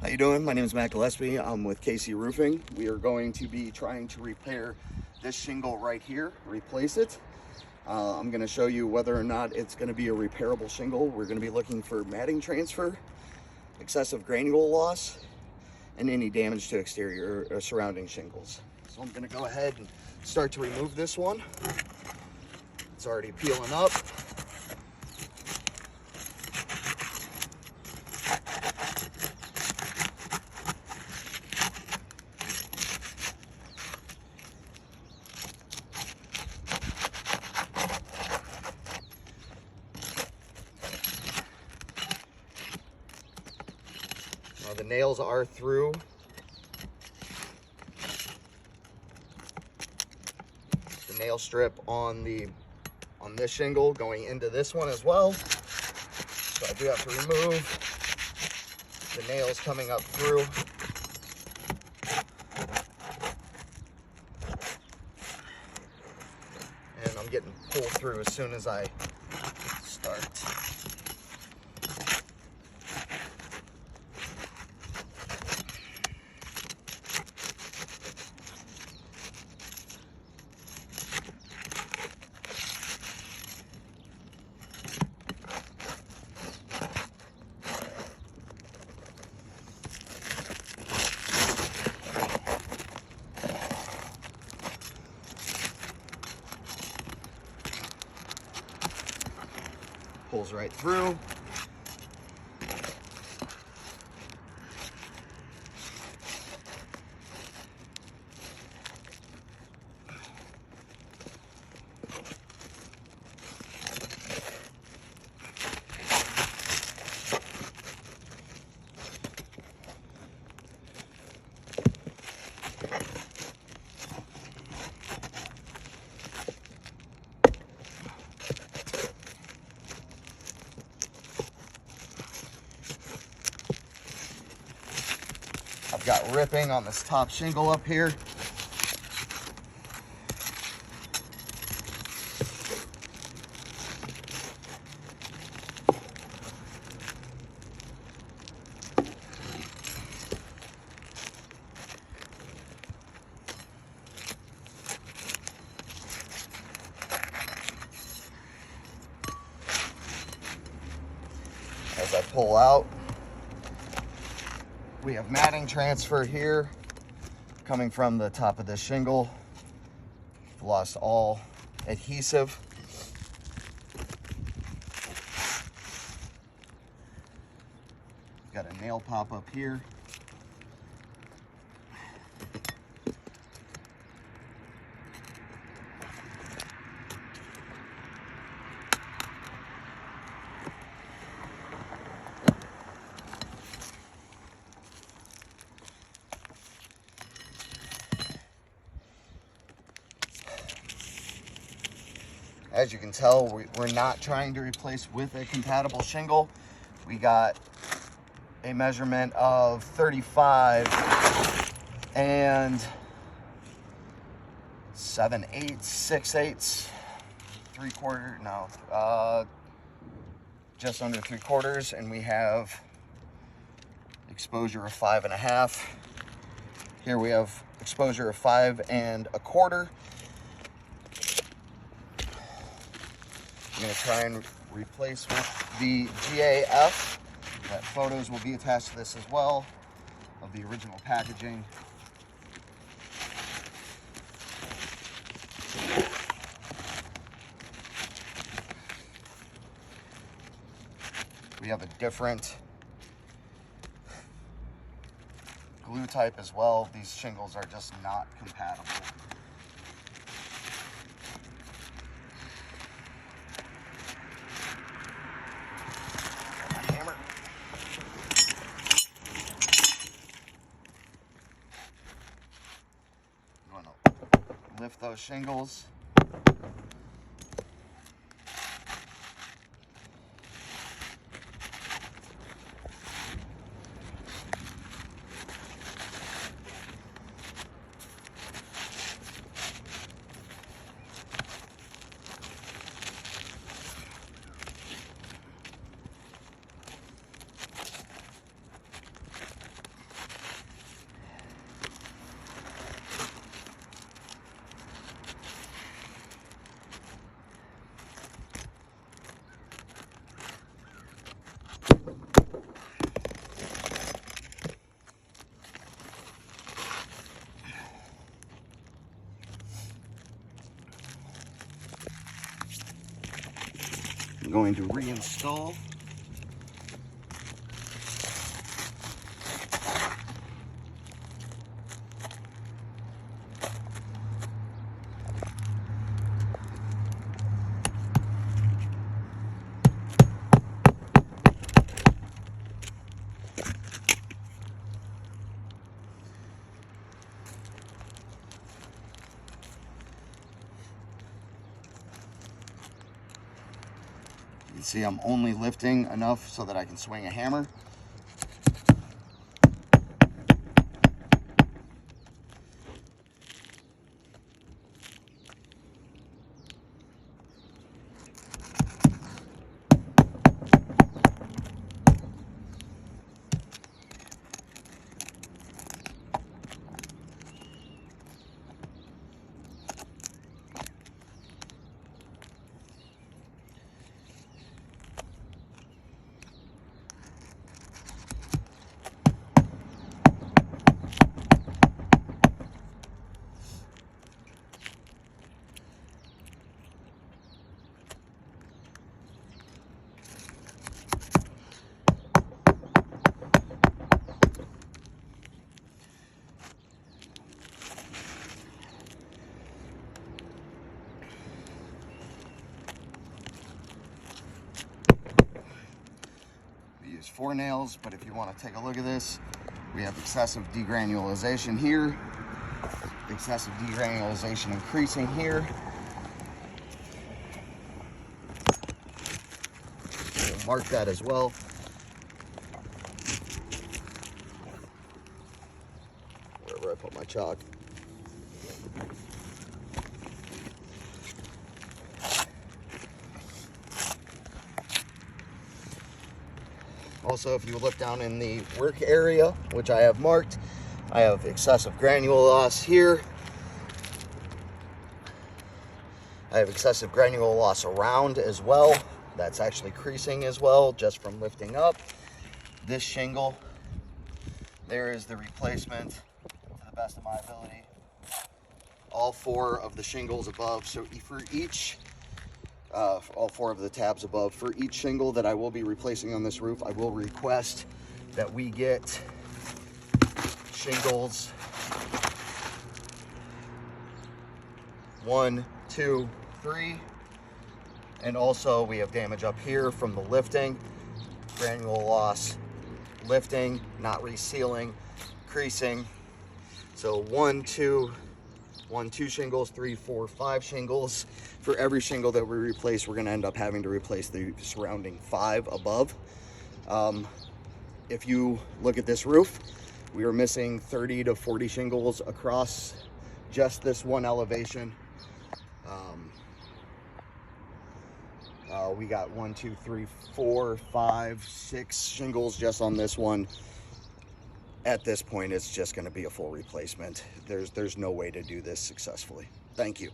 How you doing? My name is Matt Gillespie. I'm with KC Roofing. We are going to be trying to repair this shingle right here, replace it. I'm going to show you whether or not it's going to be a repairable shingle. We're going to be looking for matting transfer, excessive granule loss, and any damage to exterior or surrounding shingles. So I'm going to go ahead and start to remove this one. It's already peeling up. Now the nails are through. The nail strip on this shingle going into this one as well. So I do have to remove the nails coming up through. And I'm getting pulled through as soon as I start. Pulls right through. I've got ripping on this top shingle up here. As I pull out, we have matting transfer here coming from the top of this shingle. Lost all adhesive. Got a nail pop up here. As you can tell, we're not trying to replace with a compatible shingle. We got a measurement of 35 and 7/8, 6/8, 3/4, no, just under 3/4, and we have exposure of 5.5. Here we have exposure of 5 1/4. I'm going to try and replace with the GAF. That photos will be attached to this as well of the original packaging. We have a different glue type as well. These shingles are just not compatible. Lift those shingles. going to reinstall. You can see I'm only lifting enough so that I can swing a hammer. Use 4 nails, but if you want to take a look at this, we have excessive degranulation here, excessive degranulation increasing here. We'll mark that as well. Wherever I put my chalk. Also, if you look down in the work area, which I have marked, I have excessive granule loss here. I have excessive granule loss around as well. That's actually creasing as well, just from lifting up. This shingle, there is the replacement to the best of my ability. All 4 of the shingles above, so for each all 4 of the tabs above. For each shingle that I will be replacing on this roof, I will request that we get shingles 1, 2, 3, and also we have damage up here from the lifting, granule loss, lifting, not resealing, creasing. So 1, 2 shingles, 3, 4, 5 shingles. For every shingle that we replace, we're going to end up having to replace the surrounding 5 above. If you look at this roof, we are missing 30 to 40 shingles across just this one elevation. We got 1, 2, 3, 4, 5, 6 shingles just on this one. At this point, it's just going to be a full replacement. There's no way to do this successfully. Thank you.